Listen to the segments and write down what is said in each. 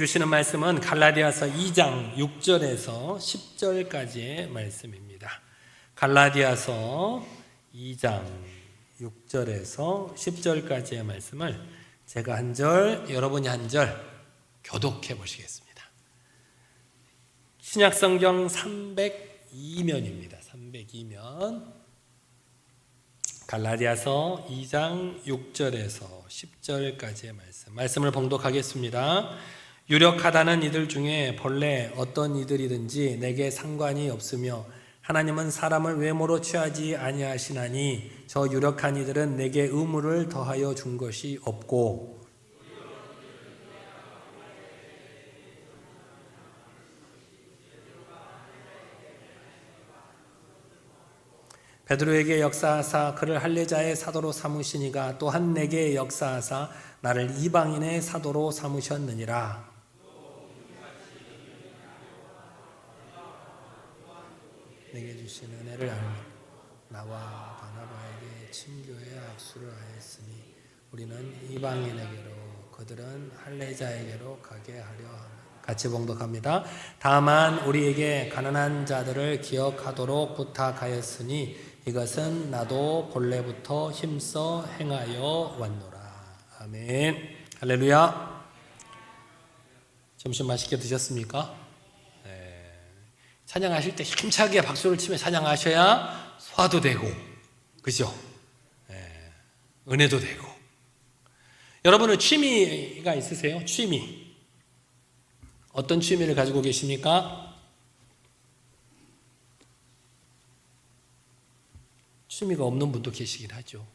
주시는 말씀은 갈라디아서 2장 6절에서 10절까지의 말씀입니다. 갈라디아서 2장 6절에서 10절까지의 말씀을 제가 한 절, 여러분이 한 절 교독해 보시겠습니다. 신약성경 302면입니다. 302면 갈라디아서 2장 6절에서 10절까지의 말씀을 봉독하겠습니다. 유력하다는 이들 중에 본래 어떤 이들이든지 내게 상관이 없으며 하나님은 사람을 외모로 취하지 아니하시나니 저 유력한 이들은 내게 의무를 더하여 준 것이 없고 베드로에게 역사하사 그를 할례자의 사도로 삼으시니가 또한 내게 역사하사 나를 이방인의 사도로 삼으셨느니라. 내게 주신 은혜를 알며 나와 바나바에게 친교의 악수를 하였으니 우리는 이방인에게로 그들은 할례자에게로 가게 하려 하며 같이 봉독합니다. 다만 우리에게 가난한 자들을 기억하도록 부탁하였으니 이것은 나도 본래부터 힘써 행하여 왔노라. 아멘. 할렐루야. 점심 맛있게 드셨습니까? 네. 찬양하실 때 힘차게 박수를 치며 찬양하셔야 소화도 되고, 그죠? 네. 은혜도 되고. 여러분은 취미가 있으세요? 취미. 어떤 취미를 가지고 계십니까? 취미가 없는 분도 계시긴 하죠.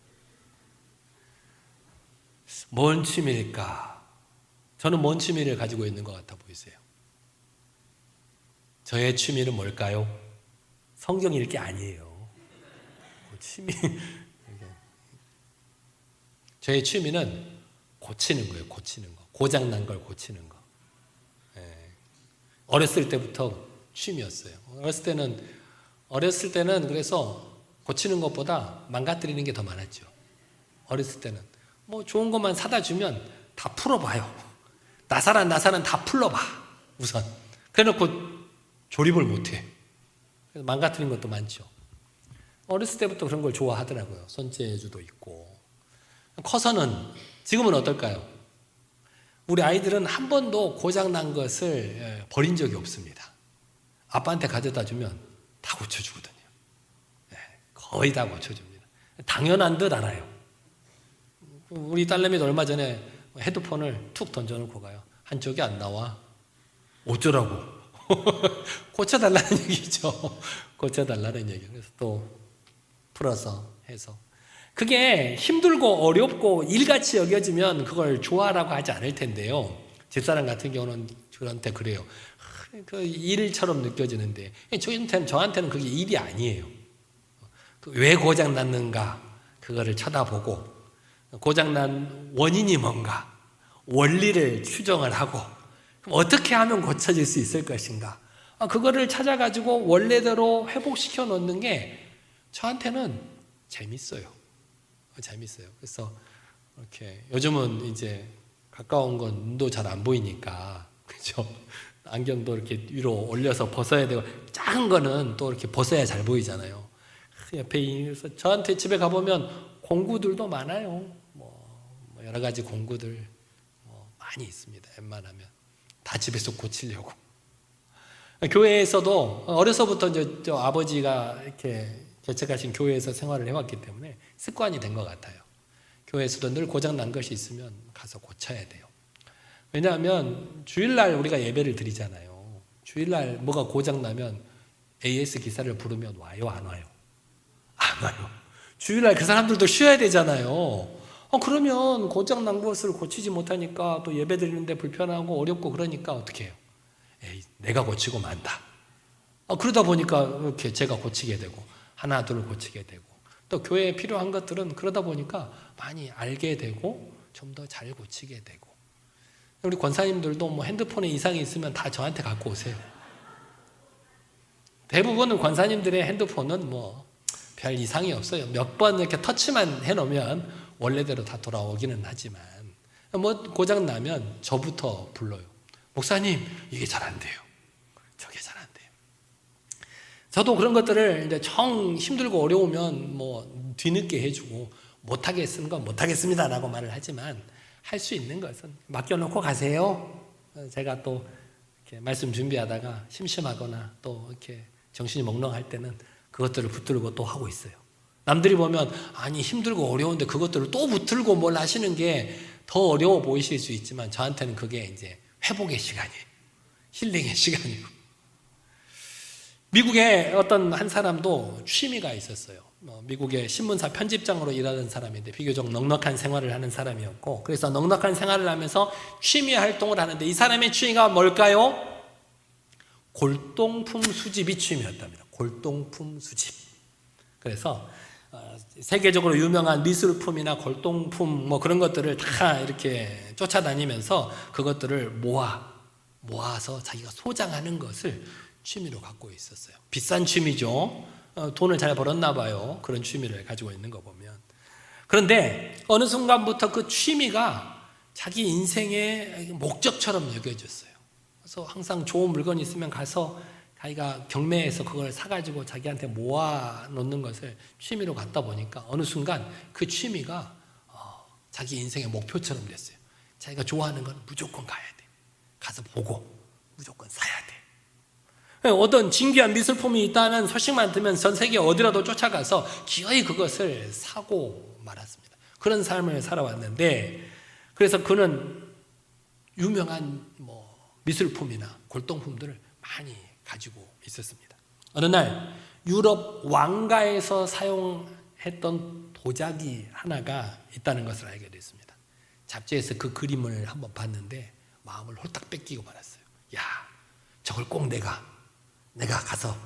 뭔 취미일까? 저는 뭔 취미를 가지고 있는 것 같아 보이세요? 저의 취미는 뭘까요? 성경 읽기 아니에요. 취미. 저의 취미는 고치는 거예요. 고치는 거. 고장난 걸 고치는 거. 어렸을 때부터 취미였어요. 어렸을 때는 그래서 고치는 것보다 망가뜨리는 게 더 많았죠. 어렸을 때는 뭐 좋은 것만 사다 주면 다 풀어봐요. 나사란 다 풀러봐 우선. 그래놓고 조립을 못해. 그래서 망가뜨리는 것도 많죠. 어렸을 때부터 그런 걸 좋아하더라고요. 손재주도 있고. 커서는 지금은 어떨까요? 우리 아이들은 한 번도 고장난 것을 버린 적이 없습니다. 아빠한테 가져다 주면 다 고쳐주거든요. 거의 다 고쳐줍니다. 당연한 듯 알아요. 우리 딸내미도 얼마 전에 헤드폰을 툭 던져놓고 가요. 한쪽이 안 나와. 어쩌라고. 고쳐달라는 얘기죠. 고쳐달라는 얘기. 그래서 또 풀어서 해서. 그게 힘들고 어렵고 일같이 여겨지면 그걸 좋아라고 하지 않을 텐데요. 집사람 같은 경우는 저한테 그래요. 그 일처럼 느껴지는데 저한테는 그게 일이 아니에요. 왜 고장났는가 그거를 쳐다보고 고장난 원인이 뭔가 원리를 추정을 하고 그럼 어떻게 하면 고쳐질 수 있을 것인가 그거를 찾아가지고 원래대로 회복시켜 놓는 게 저한테는 재밌어요. 그래서 이렇게 요즘은 이제 가까운 건 눈도 잘 안 보이니까 그죠? 안경도 이렇게 위로 올려서 벗어야 되고 작은 거는 또 이렇게 벗어야 잘 보이잖아요. 옆에 그래서 저한테 집에 가보면 공구들도 많아요. 뭐 여러 가지 공구들 많이 있습니다. 웬만하면 다 집에서 고치려고. 교회에서도 어려서부터 이제 저 아버지가 이렇게 개척하신 교회에서 생활을 해왔기 때문에 습관이 된 것 같아요. 교회에서도 늘 고장난 것이 있으면 가서 고쳐야 돼요. 왜냐하면 주일날 우리가 예배를 드리잖아요. 주일날 뭐가 고장나면 AS 기사를 부르면 와요? 안 와요? 안 와요. 주일날 그 사람들도 쉬어야 되잖아요. 그러면 고장난 것을 고치지 못하니까 또 예배 드리는데 불편하고 어렵고 그러니까 어떻게 해요? 내가 고치고 만다. 그러다 보니까 이렇게 제가 고치게 되고 하나 둘 고치게 되고 또 교회에 필요한 것들은 그러다 보니까 많이 알게 되고 좀 더 잘 고치게 되고 우리 권사님들도 뭐 핸드폰에 이상이 있으면 다 저한테 갖고 오세요. 대부분은 권사님들의 핸드폰은 뭐 별 이상이 없어요. 몇 번 이렇게 터치만 해놓으면 원래대로 다 돌아오기는 하지만 뭐 고장 나면 저부터 불러요. 목사님, 이게 잘 안 돼요. 저게 잘 안 돼요. 저도 그런 것들을 이제 정 힘들고 어려우면 뭐 뒤늦게 해주고 못하게 쓰는 건 못하겠습니다라고 말을 하지만 할 수 있는 것은 맡겨놓고 가세요. 제가 또 이렇게 말씀 준비하다가 심심하거나 또 이렇게 정신이 멍멍할 때는 그것들을 붙들고 또 하고 있어요. 남들이 보면 아니 힘들고 어려운데 그것들을 또 붙들고 뭘 하시는 게 더 어려워 보이실 수 있지만 저한테는 그게 이제 회복의 시간이에요. 힐링의 시간이고. 미국에 어떤 한 사람도 취미가 있었어요. 미국의 신문사 편집장으로 일하는 사람인데 비교적 넉넉한 생활을 하는 사람이었고, 그래서 넉넉한 생활을 하면서 취미 활동을 하는데 이 사람의 취미가 뭘까요? 골동품 수집이 취미였답니다. 골동품 수집. 그래서 세계적으로 유명한 미술품이나 골동품 뭐 그런 것들을 다 이렇게 쫓아다니면서 그것들을 모아서 자기가 소장하는 것을 취미로 갖고 있었어요. 비싼 취미죠. 돈을 잘 벌었나 봐요. 그런 취미를 가지고 있는 거 보면. 그런데 어느 순간부터 그 취미가 자기 인생의 목적처럼 여겨졌어요. 그래서 항상 좋은 물건이 있으면 가서 자기가 경매에서 그걸 사가지고 자기한테 모아놓는 것을 취미로 갖다 보니까 어느 순간 그 취미가 자기 인생의 목표처럼 됐어요. 자기가 좋아하는 건 무조건 가야 돼. 가서 보고 무조건 사야 돼. 어떤 진귀한 미술품이 있다는 소식만 들으면 전 세계 어디라도 쫓아가서 기어이 그것을 사고 말았습니다. 그런 삶을 살아왔는데, 그래서 그는 유명한 미술품이나 골동품들을 많이 가지고 있었습니다. 어느 날 유럽 왕가에서 사용했던 도자기 하나가 있다는 것을 알게 됐습니다. 잡지에서 그 그림을 한번 봤는데 마음을 홀딱 뺏기고 말았어요. 야, 저걸 꼭 내가 가서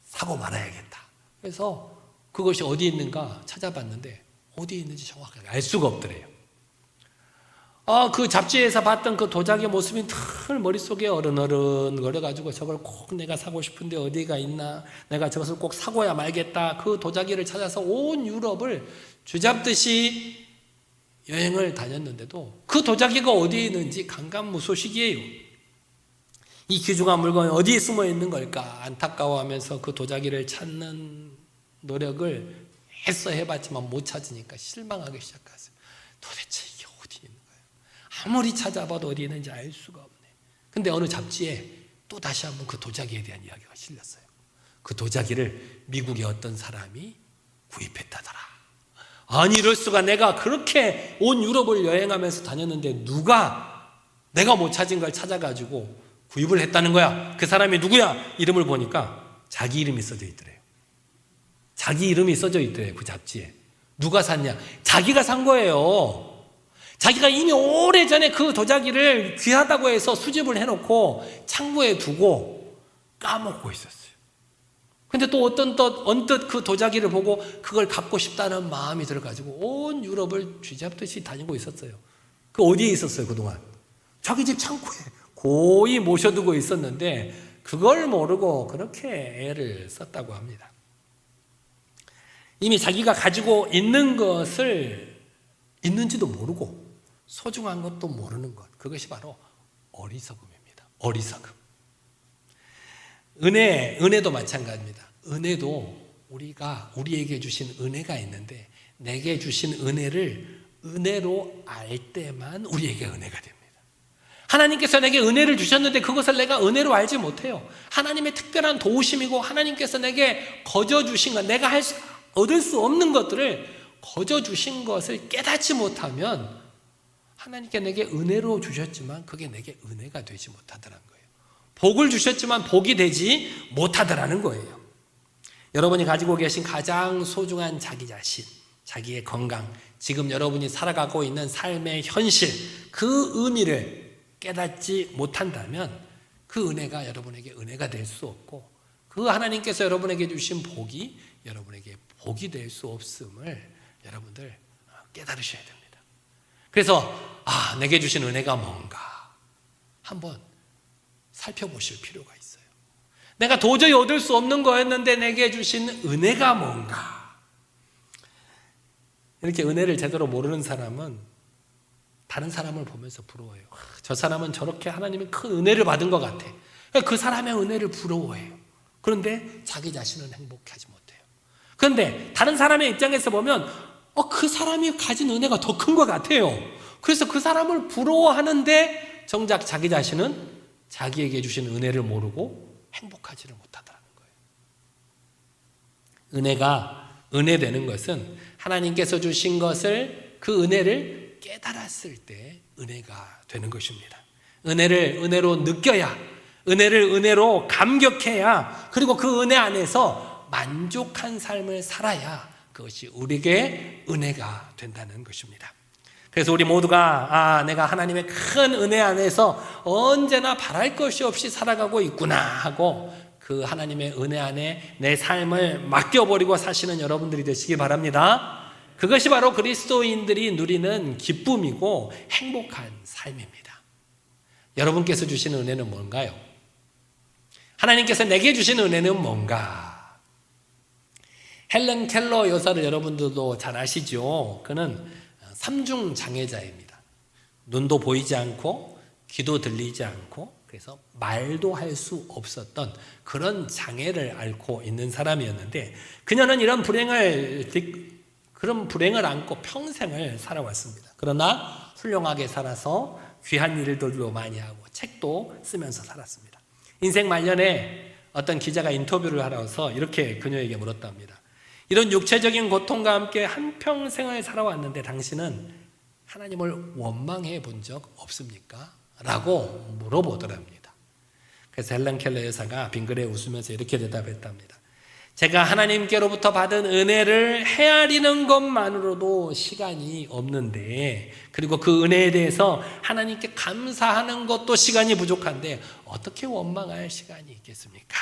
사고 말아야겠다. 그래서 그것이 어디 있는가 찾아봤는데 어디 있는지 정확하게 알 수가 없더래요. 그 잡지에서 봤던 그 도자기의 모습이 늘 머릿속에 어른거려가지고 저걸 꼭 내가 사고 싶은데 어디가 있나, 내가 저것을 꼭 사고야 말겠다. 그 도자기를 찾아서 온 유럽을 쥐잡듯이 여행을 다녔는데도 그 도자기가 어디에 있는지 감감무소식이에요. 이 귀중한 물건이 어디에 숨어 있는 걸까 안타까워하면서 그 도자기를 찾는 노력을 애써 해봤지만 못 찾으니까 실망하기 시작했어요. 도대체 이게 어디 있는 거예요? 아무리 찾아봐도 어디 있는지 알 수가 없네. 근데 어느 잡지에 또 다시 한번 그 도자기에 대한 이야기가 실렸어요. 그 도자기를 미국의 어떤 사람이 구입했다더라. 아니 이럴 수가, 내가 그렇게 온 유럽을 여행하면서 다녔는데 누가 내가 못 찾은 걸 찾아가지고 구입을 했다는 거야. 그 사람이 누구야? 이름을 보니까 자기 이름이 써져 있더래요. 자기 이름이 써져 있더래요. 그 잡지에. 누가 샀냐? 자기가 산 거예요. 자기가 이미 오래전에 그 도자기를 귀하다고 해서 수집을 해놓고 창고에 두고 까먹고 있었어요. 근데 또 언뜻 그 도자기를 보고 그걸 갖고 싶다는 마음이 들어가지고 온 유럽을 쥐잡듯이 다니고 있었어요. 그 어디에 있었어요 그동안? 자기 집 창고에 고이 모셔두고 있었는데 그걸 모르고 그렇게 애를 썼다고 합니다. 이미 자기가 가지고 있는 것을 있는지도 모르고 소중한 것도 모르는 것, 그것이 바로 어리석음입니다. 어리석음. 은혜도 마찬가지입니다. 은혜도 우리에게 주신 은혜가 있는데 내게 주신 은혜를 은혜로 알 때만 우리에게 은혜가 됩니다. 하나님께서 내게 은혜를 주셨는데 그것을 내가 은혜로 알지 못해요. 하나님의 특별한 도우심이고 하나님께서 내게 거저 주신 것, 내가 얻을 수 없는 것들을 거저 주신 것을 깨닫지 못하면 하나님께 내게 은혜로 주셨지만 그게 내게 은혜가 되지 못하더라는 거예요. 복을 주셨지만 복이 되지 못하더라는 거예요. 여러분이 가지고 계신 가장 소중한 자기 자신, 자기의 건강, 지금 여러분이 살아가고 있는 삶의 현실, 그 의미를 깨닫지 못한다면 그 은혜가 여러분에게 은혜가 될 수 없고 그 하나님께서 여러분에게 주신 복이 여러분에게 복이 될 수 없음을 여러분들 깨달으셔야 됩니다. 그래서 내게 주신 은혜가 뭔가 한번 살펴보실 필요가 있어요. 내가 도저히 얻을 수 없는 거였는데 내게 주신 은혜가 뭔가. 이렇게 은혜를 제대로 모르는 사람은 다른 사람을 보면서 부러워해요. 저 사람은 저렇게 하나님의 큰 은혜를 받은 것 같아. 그 사람의 은혜를 부러워해요. 그런데 자기 자신은 행복하지 못해요. 그런데 다른 사람의 입장에서 보면 그 사람이 가진 은혜가 더 큰 것 같아요. 그래서 그 사람을 부러워하는데 정작 자기 자신은 자기에게 주신 은혜를 모르고 행복하지를 못하더라는 거예요. 은혜가 은혜되는 것은 하나님께서 주신 것을, 그 은혜를 깨달았을 때 은혜가 되는 것입니다. 은혜를 은혜로 느껴야, 은혜를 은혜로 감격해야, 그리고 그 은혜 안에서 만족한 삶을 살아야 그것이 우리에게 은혜가 된다는 것입니다. 그래서 우리 모두가 내가 하나님의 큰 은혜 안에서 언제나 바랄 것이 없이 살아가고 있구나 하고 그 하나님의 은혜 안에 내 삶을 맡겨버리고 사시는 여러분들이 되시기 바랍니다. 그것이 바로 그리스도인들이 누리는 기쁨이고 행복한 삶입니다. 여러분께서 주시는 은혜는 뭔가요? 하나님께서 내게 주신 은혜는 뭔가? 헬렌 켈러 여사를 여러분들도 잘 아시죠? 그는 삼중 장애자입니다. 눈도 보이지 않고 귀도 들리지 않고 그래서 말도 할 수 없었던 그런 장애를 앓고 있는 사람이었는데, 그녀는 이런 그런 불행을 안고 평생을 살아왔습니다. 그러나 훌륭하게 살아서 귀한 일들도 많이 하고 책도 쓰면서 살았습니다. 인생 말년에 어떤 기자가 인터뷰를 하러서 이렇게 그녀에게 물었답니다. 이런 육체적인 고통과 함께 한평생을 살아왔는데 당신은 하나님을 원망해 본 적 없습니까? 라고 물어보더랍니다. 그래서 헬렌 켈러 여사가 빙그레 웃으면서 이렇게 대답했답니다. 제가 하나님께로부터 받은 은혜를 헤아리는 것만으로도 시간이 없는데, 그리고 그 은혜에 대해서 하나님께 감사하는 것도 시간이 부족한데 어떻게 원망할 시간이 있겠습니까?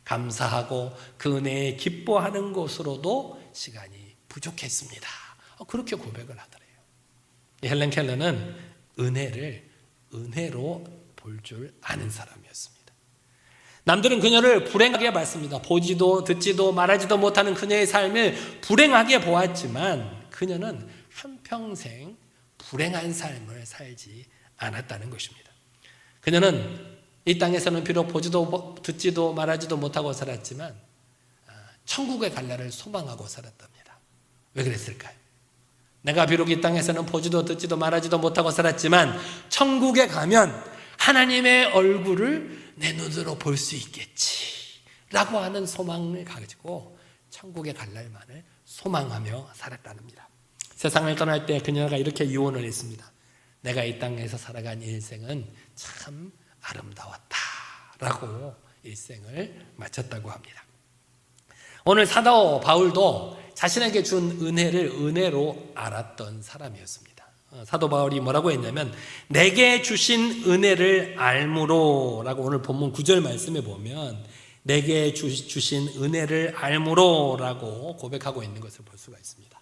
감사하고 그 은혜에 기뻐하는 것으로도 시간이 부족했습니다. 그렇게 고백을 하더래요. 헬렌 켈러는 은혜를 은혜로 볼 줄 아는 사람이었습니다. 남들은 그녀를 불행하게 봤습니다. 보지도 듣지도 말하지도 못하는 그녀의 삶을 불행하게 보았지만 그녀는 한평생 불행한 삶을 살지 않았다는 것입니다. 그녀는 이 땅에서는 비록 보지도 듣지도 말하지도 못하고 살았지만 천국에 갈 날을 소망하고 살았답니다. 왜 그랬을까요? 내가 비록 이 땅에서는 보지도 듣지도 말하지도 못하고 살았지만 천국에 가면 하나님의 얼굴을 내 눈으로 볼 수 있겠지 라고 하는 소망을 가지고 천국에 갈 날만을 소망하며 살았답니다. 세상을 떠날 때 그녀가 이렇게 유언을 했습니다. 내가 이 땅에서 살아간 일생은 참 아름다웠다 라고 일생을 마쳤다고 합니다. 오늘 사도 바울도 자신에게 준 은혜를 은혜로 알았던 사람이었습니다. 사도 바울이 뭐라고 했냐면 내게 주신 은혜를 알므로 라고 오늘 본문 9절 말씀에 보면 내게 주신 은혜를 알므로 라고 고백하고 있는 것을 볼 수가 있습니다.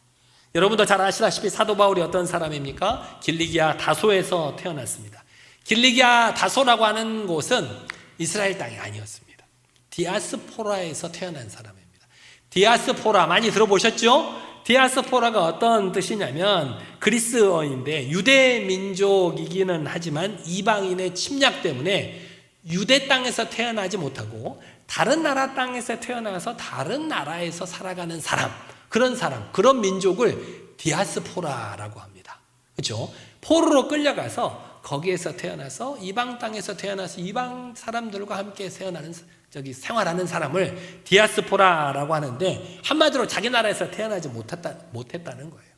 여러분도 잘 아시다시피 사도 바울이 어떤 사람입니까? 길리기아 다소에서 태어났습니다. 길리기아 다소라고 하는 곳은 이스라엘 땅이 아니었습니다. 디아스포라에서 태어난 사람입니다. 디아스포라 많이 들어보셨죠? 디아스포라가 어떤 뜻이냐면 그리스어인데 유대 민족이기는 하지만 이방인의 침략 때문에 유대 땅에서 태어나지 못하고 다른 나라 땅에서 태어나서 다른 나라에서 살아가는 사람, 그런 민족을 디아스포라라고 합니다. 그렇죠? 포로로 끌려가서 거기에서 태어나서 이방 땅에서 태어나서 이방 사람들과 함께 생활하는 사람을 디아스포라라고 하는데, 한마디로 자기 나라에서 태어나지 못했다는 거예요.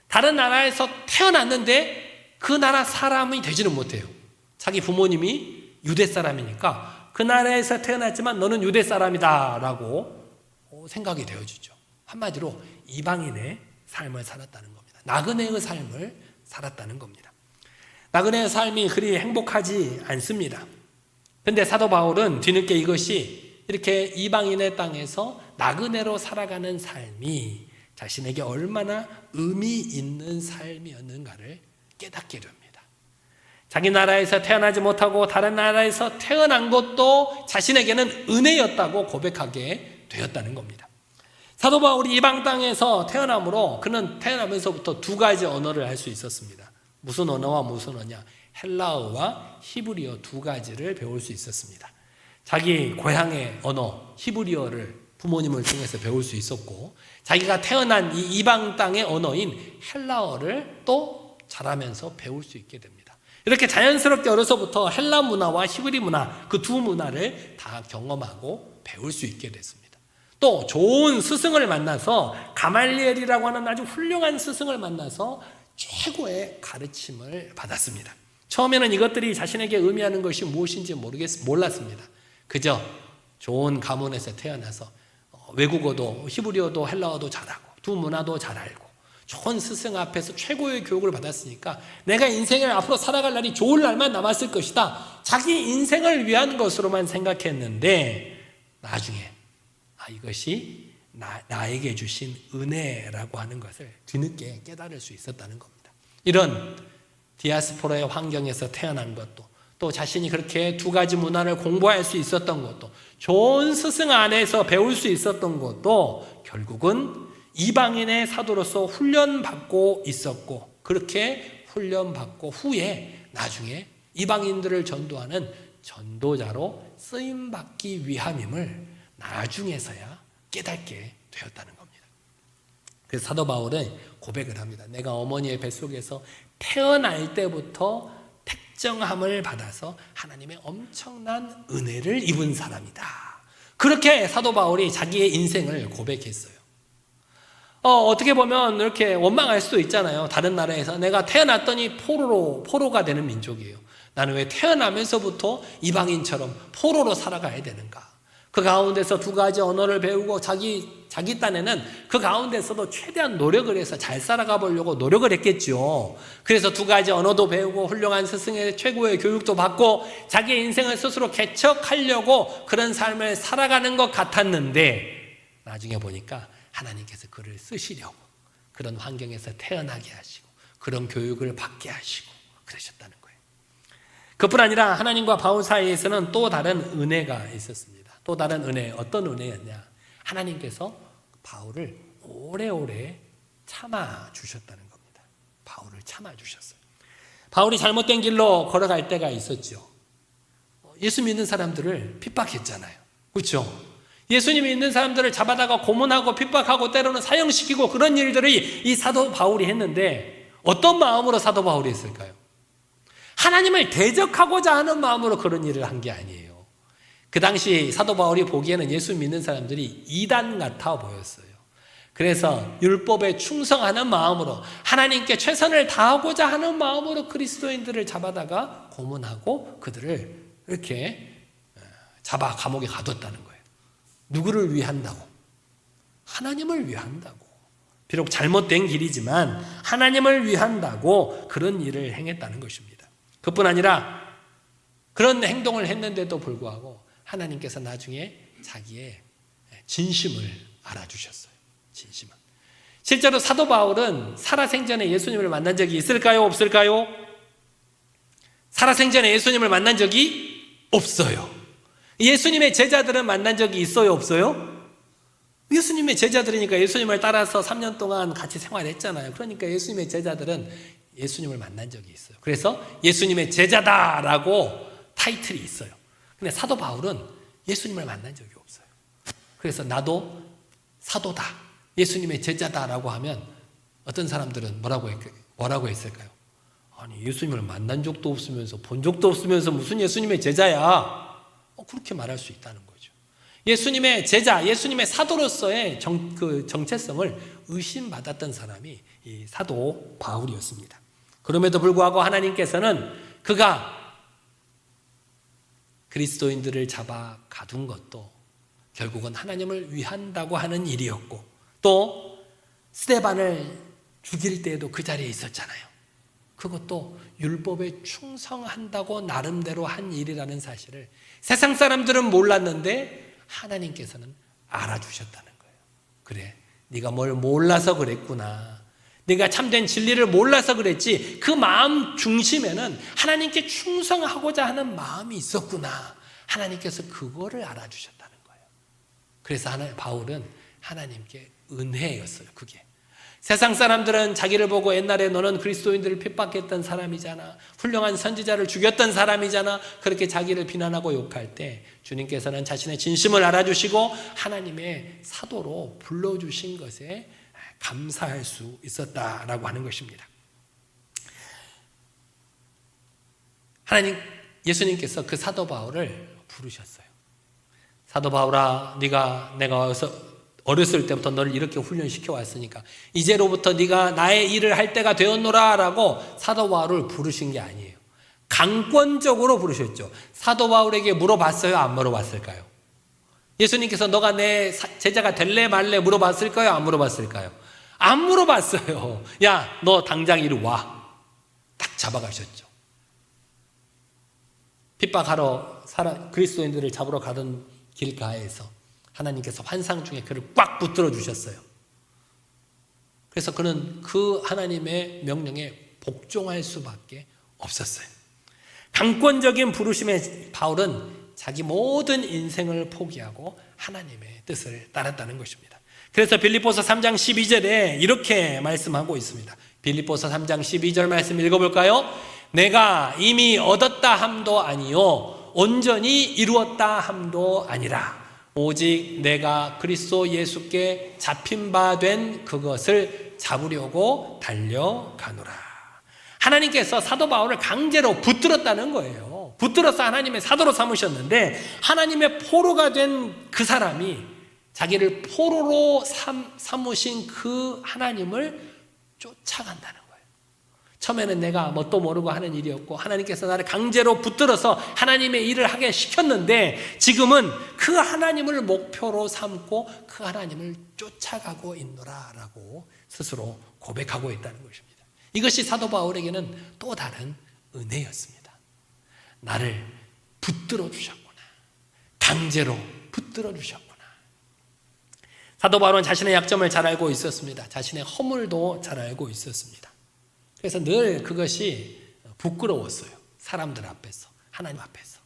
다른 나라에서 태어났는데 그 나라 사람이 되지는 못해요. 자기 부모님이 유대 사람이니까 그 나라에서 태어났지만 너는 유대 사람이다 라고 생각이 되어지죠. 한마디로 이방인의 삶을 살았다는 겁니다. 나그네의 삶을 살았다는 겁니다. 나그네의 삶이 그리 행복하지 않습니다. 그런데 사도 바울은 뒤늦게 이것이 이렇게 이방인의 땅에서 나그네로 살아가는 삶이 자신에게 얼마나 의미 있는 삶이었는가를 깨닫게 됩니다. 자기 나라에서 태어나지 못하고 다른 나라에서 태어난 것도 자신에게는 은혜였다고 고백하게 되었다는 겁니다. 사도 바울이 이방 땅에서 태어남으로 그는 태어나면서부터 두 가지 언어를 할 수 있었습니다. 무슨 언어와 무슨 언어냐? 헬라어와 히브리어 두 가지를 배울 수 있었습니다. 자기 고향의 언어 히브리어를 부모님을 통해서 배울 수 있었고, 자기가 태어난 이 이방 땅의 언어인 헬라어를 또 자라면서 배울 수 있게 됩니다. 이렇게 자연스럽게 어려서부터 헬라 문화와 히브리 문화, 그 두 문화를 다 경험하고 배울 수 있게 됐습니다. 또 좋은 스승을 만나서, 가말리엘이라고 하는 아주 훌륭한 스승을 만나서 최고의 가르침을 받았습니다. 처음에는 이것들이 자신에게 의미하는 것이 무엇인지 몰랐습니다. 그저 좋은 가문에서 태어나서 외국어도 히브리어도 헬라어도 잘하고 두 문화도 잘 알고 좋은 스승 앞에서 최고의 교육을 받았으니까 내가 인생을 앞으로 살아갈 날이 좋을 날만 남았을 것이다. 자기 인생을 위한 것으로만 생각했는데 나중에 이것이 나에게 주신 은혜라고 하는 것을 뒤늦게 깨달을 수 있었다는 겁니다. 이런 디아스포라의 환경에서 태어난 것도, 또 자신이 그렇게 두 가지 문화를 공부할 수 있었던 것도, 좋은 스승 안에서 배울 수 있었던 것도 결국은 이방인의 사도로서 훈련받고 있었고, 그렇게 훈련받고 후에 나중에 이방인들을 전도하는 전도자로 쓰임받기 위함임을 나중에서야 깨닫게 되었다는 겁니다. 그래서 사도 바울은 고백을 합니다. 내가 어머니의 뱃속에서 태어날 때부터 택정함을 받아서 하나님의 엄청난 은혜를 입은 사람이다. 그렇게 사도 바울이 자기의 인생을 고백했어요. 어떻게 보면 이렇게 원망할 수도 있잖아요. 다른 나라에서 내가 태어났더니 포로가 되는 민족이에요. 나는 왜 태어나면서부터 이방인처럼 포로로 살아가야 되는가? 그 가운데서 두 가지 언어를 배우고 자기 딴에는 그 가운데서도 최대한 노력을 해서 잘 살아가 보려고 노력을 했겠죠. 그래서 두 가지 언어도 배우고 훌륭한 스승의 최고의 교육도 받고 자기의 인생을 스스로 개척하려고 그런 삶을 살아가는 것 같았는데, 나중에 보니까 하나님께서 그를 쓰시려고 그런 환경에서 태어나게 하시고 그런 교육을 받게 하시고 그러셨다는 거예요. 그뿐 아니라 하나님과 바울 사이에서는 또 다른 은혜가 있었습니다. 또 다른 은혜, 어떤 은혜였냐? 하나님께서 바울을 오래오래 참아주셨다는 겁니다. 바울을 참아주셨어요. 바울이 잘못된 길로 걸어갈 때가 있었죠. 예수 믿는 사람들을 핍박했잖아요. 그렇죠? 예수님이 있는 사람들을 잡아다가 고문하고 핍박하고 때로는 사형시키고 그런 일들을 이 사도 바울이 했는데, 어떤 마음으로 사도 바울이 했을까요? 하나님을 대적하고자 하는 마음으로 그런 일을 한 게 아니에요. 그 당시 사도 바울이 보기에는 예수 믿는 사람들이 이단 같아 보였어요. 그래서 율법에 충성하는 마음으로, 하나님께 최선을 다하고자 하는 마음으로 그리스도인들을 잡아다가 고문하고 그들을 이렇게 잡아 감옥에 가뒀다는 거예요. 누구를 위한다고? 하나님을 위한다고. 비록 잘못된 길이지만 하나님을 위한다고 그런 일을 행했다는 것입니다. 그뿐 아니라 그런 행동을 했는데도 불구하고 하나님께서 나중에 자기의 진심을 알아주셨어요. 진심을. 실제로 사도 바울은 살아생전에 예수님을 만난 적이 있을까요? 없을까요? 살아생전에 예수님을 만난 적이 없어요. 예수님의 제자들은 만난 적이 있어요? 없어요? 예수님의 제자들이니까 예수님을 따라서 3년 동안 같이 생활했잖아요. 그러니까 예수님의 제자들은 예수님을 만난 적이 있어요. 그래서 예수님의 제자다라고 타이틀이 있어요. 근데 사도 바울은 예수님을 만난 적이 없어요. 그래서 나도 사도다, 예수님의 제자다라고 하면 어떤 사람들은 뭐라고 했을까요? 아니, 예수님을 만난 적도 없으면서 본 적도 없으면서 무슨 예수님의 제자야? 그렇게 말할 수 있다는 거죠. 예수님의 제자, 예수님의 사도로서의 정체성을 의심받았던 사람이 이 사도 바울이었습니다. 그럼에도 불구하고 하나님께서는 그가 그리스도인들을 잡아 가둔 것도 결국은 하나님을 위한다고 하는 일이었고, 또 스데반을 죽일 때에도 그 자리에 있었잖아요. 그것도 율법에 충성한다고 나름대로 한 일이라는 사실을 세상 사람들은 몰랐는데 하나님께서는 알아주셨다는 거예요. 그래, 네가 뭘 몰라서 그랬구나. 네가 참된 진리를 몰라서 그랬지. 그 마음 중심에는 하나님께 충성하고자 하는 마음이 있었구나. 하나님께서 그거를 알아주셨다는 거예요. 그래서 바울은 하나님께 은혜였어요. 그게 세상 사람들은 자기를 보고 옛날에 너는 그리스도인들을 핍박했던 사람이잖아, 훌륭한 선지자를 죽였던 사람이잖아, 그렇게 자기를 비난하고 욕할 때 주님께서는 자신의 진심을 알아주시고 하나님의 사도로 불러주신 것에 감사할 수 있었다라고 하는 것입니다. 예수님께서 그 사도 바울을 부르셨어요. 사도 바울아, 내가 어렸을 때부터 너를 이렇게 훈련시켜 왔으니까 이제로부터 네가 나의 일을 할 때가 되었노라 라고 사도 바울을 부르신 게 아니에요. 강권적으로 부르셨죠. 사도 바울에게 물어봤어요? 안 물어봤을까요? 예수님께서 너가 내 제자가 될래 말래 물어봤을까요? 안 물어봤을까요? 안 물어봤어요. 야, 너 당장 이리 와. 딱 잡아가셨죠. 핍박하러 그리스도인들을 잡으러 가던 길가에서 하나님께서 환상 중에 그를 꽉 붙들어 주셨어요. 그래서 그는 그 하나님의 명령에 복종할 수밖에 없었어요. 강권적인 부르심의 바울은 자기 모든 인생을 포기하고 하나님의 뜻을 따랐다는 것입니다. 그래서 빌립보서 3장 12절에 이렇게 말씀하고 있습니다. 빌립보서 3장 12절 말씀 읽어볼까요? 내가 이미 얻었다 함도 아니요 온전히 이루었다 함도 아니라 오직 내가 그리스도 예수께 잡힌 바 된 그것을 잡으려고 달려가노라. 하나님께서 사도 바울을 강제로 붙들었다는 거예요. 붙들어서 하나님의 사도로 삼으셨는데 하나님의 포로가 된 그 사람이 자기를 포로로 삼으신 그 하나님을 쫓아간다는 거예요. 처음에는 내가 뭣도 모르고 하는 일이었고 하나님께서 나를 강제로 붙들어서 하나님의 일을 하게 시켰는데 지금은 그 하나님을 목표로 삼고 그 하나님을 쫓아가고 있노라 라고 스스로 고백하고 있다는 것입니다. 이것이 사도 바울에게는 또 다른 은혜였습니다. 나를 붙들어 주셨구나. 강제로 붙들어 주셨구나. 사도 바울은 자신의 약점을 잘 알고 있었습니다. 자신의 허물도 잘 알고 있었습니다. 그래서 늘 그것이 부끄러웠어요. 사람들 앞에서, 하나님 앞에서.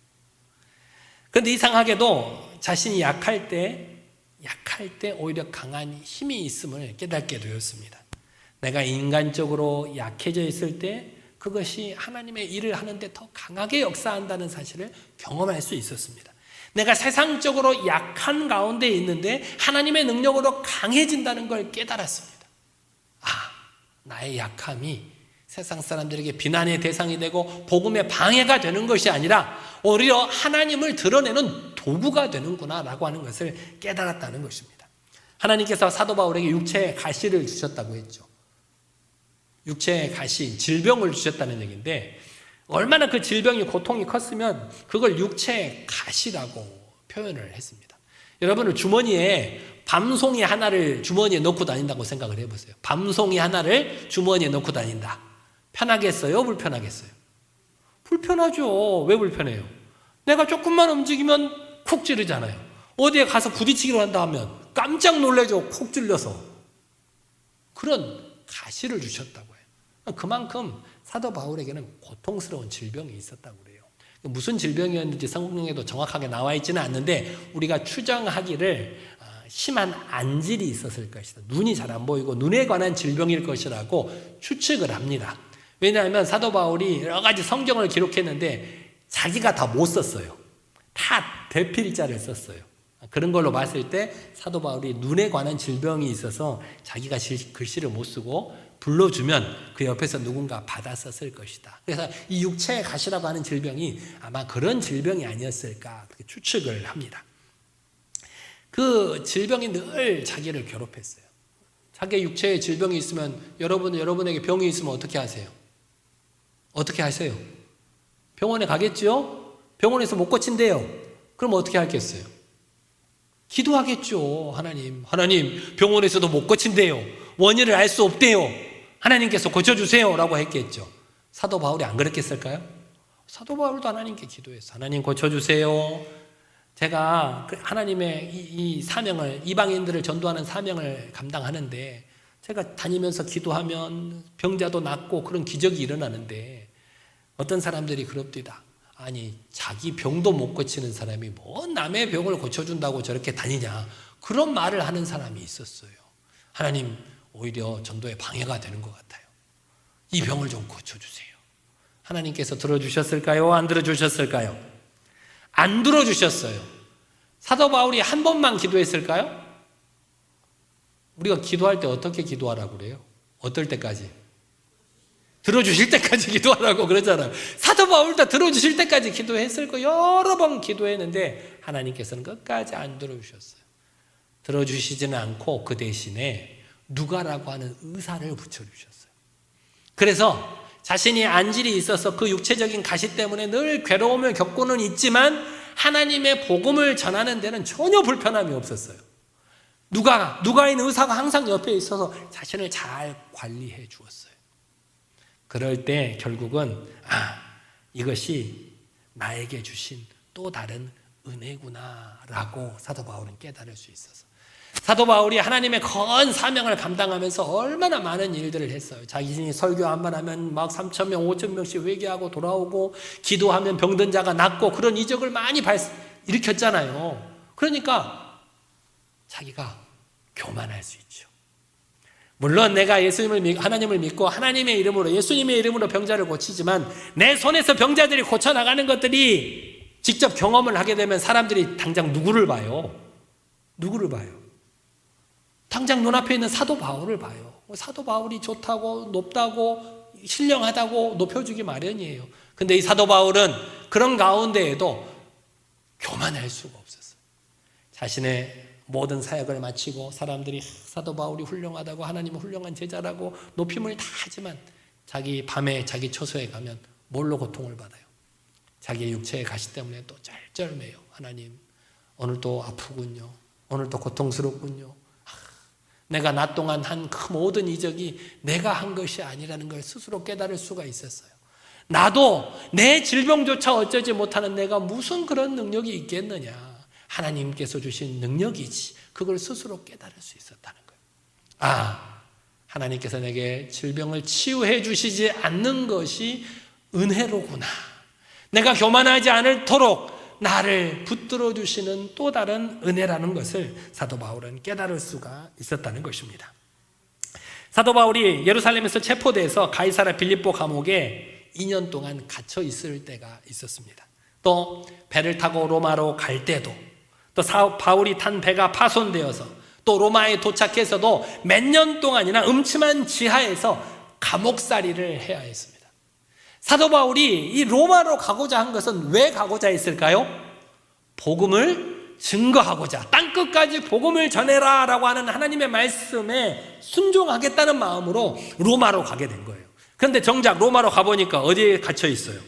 그런데 이상하게도 자신이 약할 때 오히려 강한 힘이 있음을 깨닫게 되었습니다. 내가 인간적으로 약해져 있을 때 그것이 하나님의 일을 하는데 더 강하게 역사한다는 사실을 경험할 수 있었습니다. 내가 세상적으로 약한 가운데 있는데 하나님의 능력으로 강해진다는 걸 깨달았습니다. 나의 약함이 세상 사람들에게 비난의 대상이 되고 복음의 방해가 되는 것이 아니라 오히려 하나님을 드러내는 도구가 되는구나 라고 하는 것을 깨달았다는 것입니다. 하나님께서 사도 바울에게 육체의 가시를 주셨다고 했죠. 육체의 가시, 질병을 주셨다는 얘기인데 얼마나 그 질병이 고통이 컸으면 그걸 육체의 가시라고 표현을 했습니다. 여러분은 주머니에 밤송이 하나를 주머니에 넣고 다닌다고 생각을 해보세요. 밤송이 하나를 주머니에 넣고 다닌다. 편하겠어요? 불편하겠어요? 불편하죠. 왜 불편해요? 내가 조금만 움직이면 쿡 찌르잖아요. 어디에 가서 부딪히기로 한다 하면 깜짝 놀라죠. 쿡 찔려서. 그런 가시를 주셨다고 해요. 그만큼 사도 바울에게는 고통스러운 질병이 있었다고 그래요. 무슨 질병이었는지 성경에도 정확하게 나와 있지는 않는데 우리가 추정하기를 심한 안질이 있었을 것이다. 눈이 잘 안 보이고 눈에 관한 질병일 것이라고 추측을 합니다. 왜냐하면 사도 바울이 여러 가지 성경을 기록했는데 자기가 다 못 썼어요. 다 대필자를 썼어요. 그런 걸로 봤을 때 사도 바울이 눈에 관한 질병이 있어서 자기가 글씨를 못 쓰고 불러주면 그 옆에서 누군가 받아 썼을 것이다. 그래서 이 육체의 가시라고 하는 질병이 아마 그런 질병이 아니었을까 그렇게 추측을 합니다. 그 질병이 늘 자기를 괴롭혔어요. 자기의 육체에 질병이 있으면 여러분에게 병이 있으면 어떻게 하세요? 어떻게 하세요? 병원에 가겠죠? 병원에서 못 고친대요. 그럼 어떻게 하겠어요? 기도하겠죠. 하나님 병원에서도 못 고친대요. 원인을 알 수 없대요. 하나님께서 고쳐주세요 라고 했겠죠. 사도 바울이 안 그랬겠을까요? 사도 바울도 하나님께 기도했어요. 하나님 고쳐주세요. 제가 하나님의 이 사명을, 이방인들을 전도하는 사명을 감당하는데 제가 다니면서 기도하면 병자도 낫고 그런 기적이 일어나는데 어떤 사람들이 그럽디다. 아니 자기 병도 못 고치는 사람이 뭐 남의 병을 고쳐준다고 저렇게 다니냐, 그런 말을 하는 사람이 있었어요. 하나님 오히려 전도에 방해가 되는 것 같아요. 이 병을 좀 고쳐주세요. 하나님께서 들어주셨을까요? 안 들어주셨을까요? 안 들어주셨어요. 사도 바울이 한 번만 기도했을까요? 우리가 기도할 때 어떻게 기도하라고 그래요? 어떨 때까지? 들어주실 때까지 기도하라고 그러잖아요. 사도 바울도 들어주실 때까지 기도했을 거 여러 번 기도했는데 하나님께서는 끝까지 안 들어주셨어요. 들어주시지는 않고 그 대신에 누가라고 하는 의사를 붙여주셨어요. 그래서 자신이 안질이 있어서 그 육체적인 가시 때문에 늘 괴로움을 겪고는 있지만 하나님의 복음을 전하는 데는 전혀 불편함이 없었어요. 누가인 의사가 항상 옆에 있어서 자신을 잘 관리해 주었어요. 그럴 때 결국은 이것이 나에게 주신 또 다른 은혜구나라고 사도 바울은 깨달을 수 있어서 사도 바울이 하나님의 거한 사명을 감당하면서 얼마나 많은 일들을 했어요. 자신이 설교 한 번 하면 막 3,000명, 5,000명씩 회개하고 돌아오고 기도하면 병든 자가 낫고 그런 이적을 많이 일으켰잖아요. 그러니까 자기가 교만할 수 있죠. 물론 내가 하나님을 믿고 하나님의 이름으로 예수님의 이름으로 병자를 고치지만 내 손에서 병자들이 고쳐나가는 것들이 직접 경험을 하게 되면 사람들이 당장 누구를 봐요? 누구를 봐요? 당장 눈앞에 있는 사도 바울을 봐요. 사도 바울이 좋다고 높다고 신령하다고 높여주기 마련이에요. 근데 이 사도 바울은 그런 가운데에도 교만할 수가 없었어요. 자신의 모든 사역을 마치고 사람들이 사도 바울이 훌륭하다고 하나님은 훌륭한 제자라고 높임을 다 하지만 자기 밤에 자기 처소에 가면 뭘로 고통을 받아요? 자기의 육체의 가시 때문에 또 쩔쩔매요. 하나님 오늘 또 아프군요. 오늘 또 고통스럽군요. 내가 낮 동안 한 그 모든 이적이 내가 한 것이 아니라는 걸 스스로 깨달을 수가 있었어요. 나도 내 질병조차 어쩌지 못하는 내가 무슨 그런 능력이 있겠느냐. 하나님께서 주신 능력이지. 그걸 스스로 깨달을 수 있었다는 거예요. 하나님께서 내게 질병을 치유해 주시지 않는 것이 은혜로구나. 내가 교만하지 않도록 나를 붙들어 주시는 또 다른 은혜라는 것을 사도 바울은 깨달을 수가 있었다는 것입니다. 사도 바울이 예루살렘에서 체포돼서 가이사랴 빌립보 감옥에 2년 동안 갇혀 있을 때가 있었습니다. 또 배를 타고 로마로 갈 때도 또 바울이 탄 배가 파손되어서 또 로마에 도착해서도 몇 년 동안이나 음침한 지하에서 감옥살이를 해야 했습니다. 사도 바울이 이 로마로 가고자 한 것은 왜 가고자 했을까요? 복음을 증거하고자, 땅끝까지 복음을 전해라 라고 하는 하나님의 말씀에 순종하겠다는 마음으로 로마로 가게 된 거예요. 그런데 정작 로마로 가보니까 어디에 갇혀 있어요?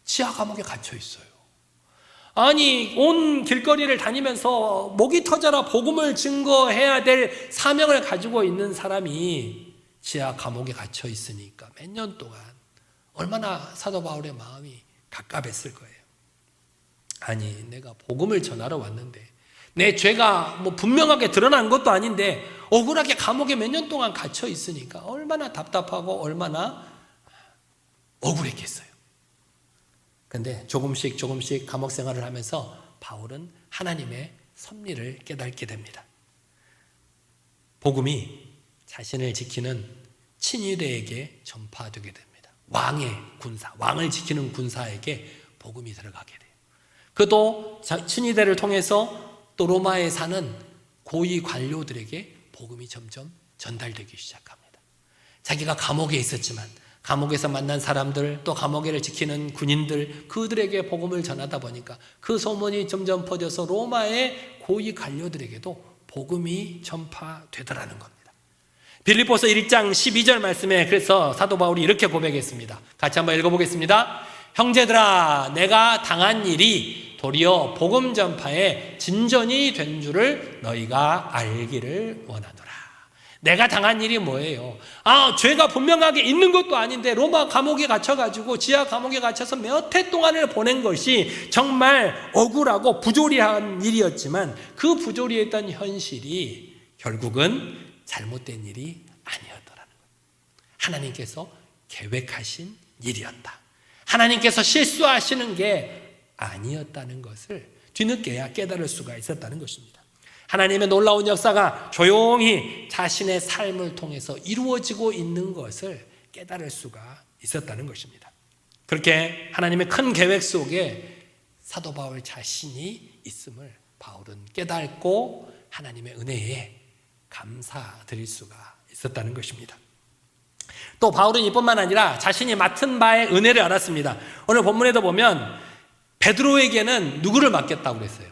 지하 감옥에 갇혀 있어요. 아니 온 길거리를 다니면서 목이 터져라 복음을 증거해야 될 사명을 가지고 있는 사람이 지하 감옥에 갇혀 있으니까 몇 년 동안 얼마나 사도 바울의 마음이 갑갑했을 거예요. 아니 내가 복음을 전하러 왔는데 내 죄가 분명하게 드러난 것도 아닌데 억울하게 감옥에 몇 년 동안 갇혀 있으니까 얼마나 답답하고 얼마나 억울했겠어요. 그런데 조금씩 감옥 생활을 하면서 바울은 하나님의 섭리를 깨닫게 됩니다. 복음이 자신을 지키는 친위대에게 전파되게 됩니다. 왕의 군사, 왕을 지키는 군사에게 복음이 들어가게 돼요. 그도 친위대를 통해서 또 로마에 사는 고위 관료들에게 복음이 점점 전달되기 시작합니다. 자기가 감옥에 있었지만 감옥에서 만난 사람들 또 감옥에를 지키는 군인들 그들에게 복음을 전하다 보니까 그 소문이 점점 퍼져서 로마의 고위 관료들에게도 복음이 전파되더라는 겁니다. 빌립보서 1장 12절 말씀에 그래서 사도 바울이 이렇게 고백했습니다. 같이 한번 읽어보겠습니다. 형제들아 내가 당한 일이 도리어 복음 전파에 진전이 된 줄을 너희가 알기를 원하노라. 내가 당한 일이 뭐예요? 죄가 분명하게 있는 것도 아닌데 로마 감옥에 갇혀가지고 지하 감옥에 갇혀서 몇 해 동안을 보낸 것이 정말 억울하고 부조리한 일이었지만 그 부조리했던 현실이 결국은 잘못된 일이 아니었더라는 거예요. 하나님께서 계획하신 일이었다. 하나님께서 실수하시는 게 아니었다는 것을 뒤늦게야 깨달을 수가 있었다는 것입니다. 하나님의 놀라운 역사가 조용히 자신의 삶을 통해서 이루어지고 있는 것을 깨달을 수가 있었다는 것입니다. 그렇게 하나님의 큰 계획 속에 사도 바울 자신이 있음을 바울은 깨닫고 하나님의 은혜에 감사드릴 수가 있었다는 것입니다. 또 바울은 이뿐만 아니라 자신이 맡은 바의 은혜를 알았습니다. 오늘 본문에도 보면 베드로에게는 누구를 맡겼다고 그랬어요?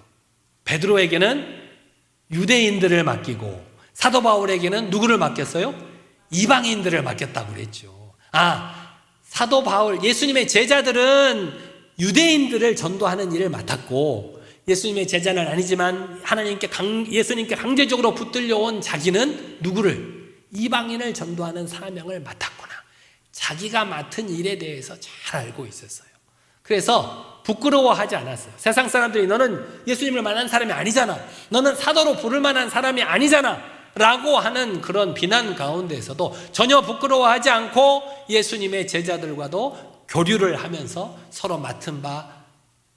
베드로에게는 유대인들을 맡기고 사도 바울에게는 누구를 맡겼어요? 이방인들을 맡겼다고 그랬죠. 사도 바울, 예수님의 제자들은 유대인들을 전도하는 일을 맡았고 예수님의 제자는 아니지만 예수님께 강제적으로 붙들려온 자기는 누구를? 이방인을 전도하는 사명을 맡았구나. 자기가 맡은 일에 대해서 잘 알고 있었어요. 그래서 부끄러워하지 않았어요. 세상 사람들이 너는 예수님을 만난 사람이 아니잖아, 너는 사도로 부를 만한 사람이 아니잖아 라고 하는 그런 비난 가운데에서도 전혀 부끄러워하지 않고 예수님의 제자들과도 교류를 하면서 서로 맡은 바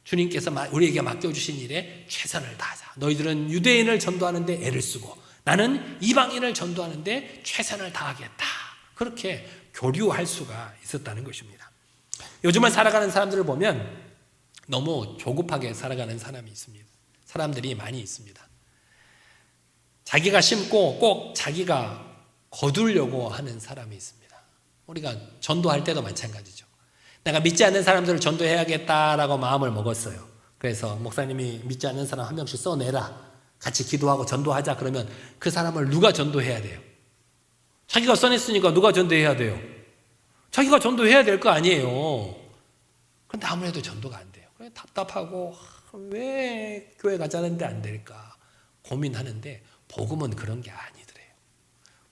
주님께서 우리에게 맡겨주신 일에 최선을 다하자. 너희들은 유대인을 전도하는데 애를 쓰고 나는 이방인을 전도하는데 최선을 다하겠다. 그렇게 교류할 수가 있었다는 것입니다. 요즘을 살아가는 사람들을 보면 너무 조급하게 살아가는 사람들이 많이 있습니다. 자기가 심고 꼭 자기가 거두려고 하는 사람이 있습니다. 우리가 전도할 때도 마찬가지죠. 내가 믿지 않는 사람들을 전도해야겠다라고 마음을 먹었어요. 그래서 목사님이 믿지 않는 사람 한 명씩 써내라, 같이 기도하고 전도하자 그러면 그 사람을 누가 전도해야 돼요? 자기가 써냈으니까 누가 전도해야 돼요? 자기가 전도해야 될 거 아니에요. 그런데 아무래도 전도가 안 돼요. 그래 답답하고 왜 교회 가자는데 안 될까 고민하는데 복음은 그런 게 아니더래요.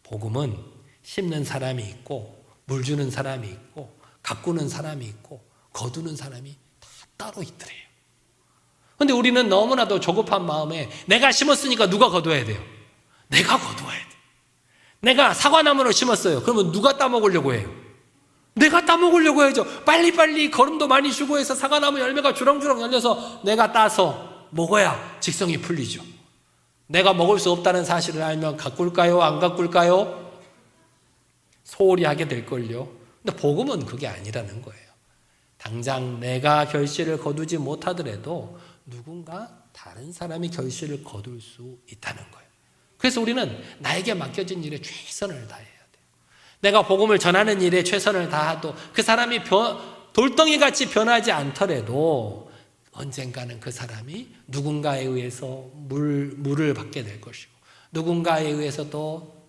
복음은 심는 사람이 있고 물 주는 사람이 있고 가꾸는 사람이 있고 거두는 사람이 다 따로 있더래요. 그런데 우리는 너무나도 조급한 마음에 내가 심었으니까 누가 거둬야 돼요? 내가 거두어야 돼. 내가 사과나무를 심었어요. 그러면 누가 따먹으려고 해요? 내가 따먹으려고 해야죠. 빨리빨리 거름도 많이 주고 해서 사과나무 열매가 주렁주렁 열려서 내가 따서 먹어야 직성이 풀리죠. 내가 먹을 수 없다는 사실을 알면 가꿀까요? 안 가꿀까요? 소홀히 하게 될걸요. 근데 복음은 그게 아니라는 거예요. 당장 내가 결실을 거두지 못하더라도 누군가 다른 사람이 결실을 거둘 수 있다는 거예요. 그래서 우리는 나에게 맡겨진 일에 최선을 다해야 돼요. 내가 복음을 전하는 일에 최선을 다하도 그 사람이 돌덩이같이 변하지 않더라도 언젠가는 그 사람이 누군가에 의해서 물을 받게 될 것이고 누군가에 의해서 또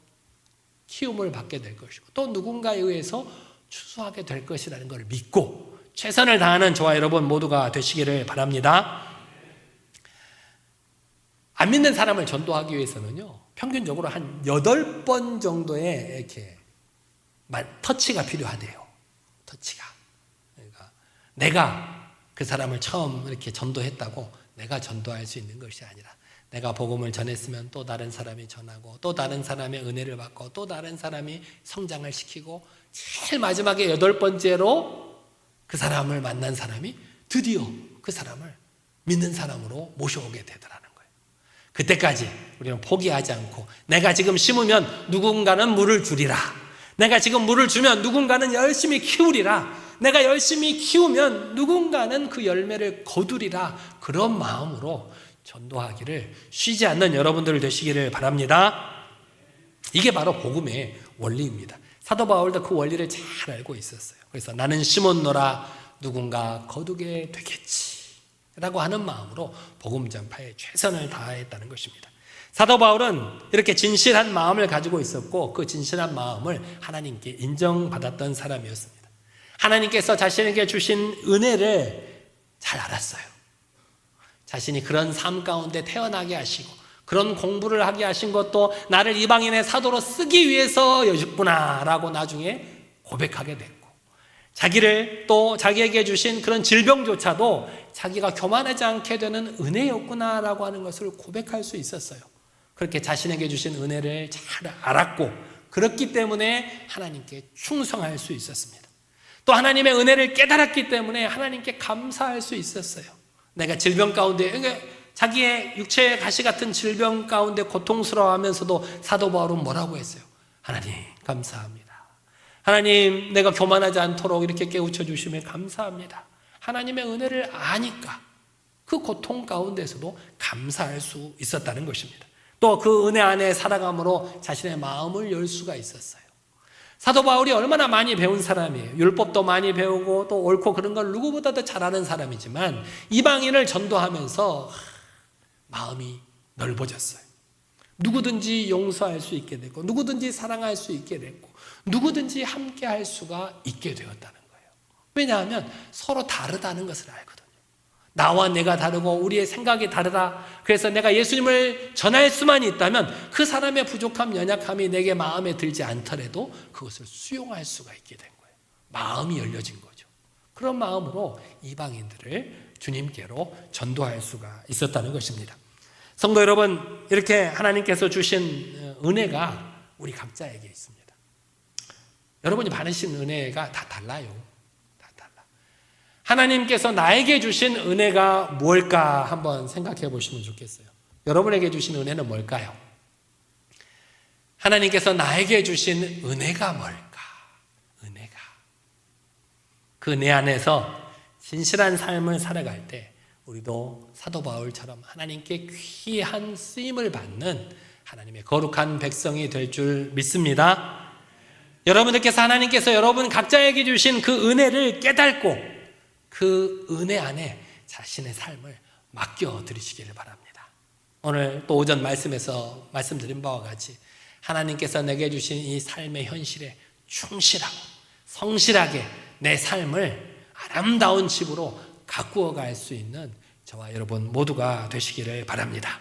키움을 받게 될 것이고 또 누군가에 의해서 추수하게 될 것이라는 걸 믿고 최선을 다하는 저와 여러분 모두가 되시기를 바랍니다. 안 믿는 사람을 전도하기 위해서는요, 평균적으로 한 8번 정도의 이렇게 터치가 필요하대요. 터치가. 그러니까 내가 그 사람을 처음 이렇게 전도했다고 내가 전도할 수 있는 것이 아니라 내가 복음을 전했으면 또 다른 사람이 전하고 또 다른 사람의 은혜를 받고 또 다른 사람이 성장을 시키고 제일 마지막에 8번째로 그 사람을 만난 사람이 드디어 그 사람을 믿는 사람으로 모셔오게 되더라는 거예요. 그때까지 우리는 포기하지 않고 내가 지금 심으면 누군가는 물을 주리라. 내가 지금 물을 주면 누군가는 열심히 키우리라. 내가 열심히 키우면 누군가는 그 열매를 거두리라. 그런 마음으로 전도하기를 쉬지 않는 여러분들 되시기를 바랍니다. 이게 바로 복음의 원리입니다. 사도 바울도 그 원리를 잘 알고 있었어요. 그래서 나는 심었노라 누군가 거두게 되겠지 라고 하는 마음으로 복음 전파에 최선을 다했다는 것입니다. 사도 바울은 이렇게 진실한 마음을 가지고 있었고 그 진실한 마음을 하나님께 인정받았던 사람이었습니다. 하나님께서 자신에게 주신 은혜를 잘 알았어요. 자신이 그런 삶 가운데 태어나게 하시고 그런 공부를 하게 하신 것도 나를 이방인의 사도로 쓰기 위해서였구나 라고 나중에 고백하게 됐고 자기를 또 자기에게 주신 그런 질병조차도 자기가 교만하지 않게 되는 은혜였구나 라고 하는 것을 고백할 수 있었어요. 그렇게 자신에게 주신 은혜를 잘 알았고 그렇기 때문에 하나님께 충성할 수 있었습니다. 또 하나님의 은혜를 깨달았기 때문에 하나님께 감사할 수 있었어요. 내가 질병 가운데 자기의 육체의 가시 같은 질병 가운데 고통스러워하면서도 사도 바울은 뭐라고 했어요? 하나님 감사합니다. 하나님 내가 교만하지 않도록 이렇게 깨우쳐 주심에 감사합니다. 하나님의 은혜를 아니까 그 고통 가운데서도 감사할 수 있었다는 것입니다. 또 그 은혜 안에 살아감으로 자신의 마음을 열 수가 있었어요. 사도 바울이 얼마나 많이 배운 사람이에요. 율법도 많이 배우고 또 옳고 그런 걸 누구보다도 잘하는 사람이지만 이방인을 전도하면서 마음이 넓어졌어요. 누구든지 용서할 수 있게 됐고 누구든지 사랑할 수 있게 됐고 누구든지 함께 할 수가 있게 되었다는 거예요. 왜냐하면 서로 다르다는 것을 알거든요. 나와 내가 다르고 우리의 생각이 다르다. 그래서 내가 예수님을 전할 수만 있다면 그 사람의 부족함, 연약함이 내게 마음에 들지 않더라도 그것을 수용할 수가 있게 된 거예요. 마음이 열려진 거죠. 그런 마음으로 이방인들을 주님께로 전도할 수가 있었다는 것입니다. 성도 여러분, 이렇게 하나님께서 주신 은혜가 우리 각자에게 있습니다. 여러분이 받으신 은혜가 다 달라요. 다 달라. 하나님께서 나에게 주신 은혜가 뭘까 한번 생각해 보시면 좋겠어요. 여러분에게 주신 은혜는 뭘까요? 하나님께서 나에게 주신 은혜가 뭘까? 은혜가. 그 내 안에서 진실한 삶을 살아갈 때 우리도 사도 바울처럼 하나님께 귀한 쓰임을 받는 하나님의 거룩한 백성이 될 줄 믿습니다. 여러분들께서 하나님께서 여러분 각자에게 주신 그 은혜를 깨닫고 그 은혜 안에 자신의 삶을 맡겨드리시기를 바랍니다. 오늘 또 오전 말씀에서 말씀드린 바와 같이 하나님께서 내게 주신 이 삶의 현실에 충실하고 성실하게 내 삶을 아름다운 집으로 가꾸어 갈 수 있는 저와 여러분 모두가 되시기를 바랍니다.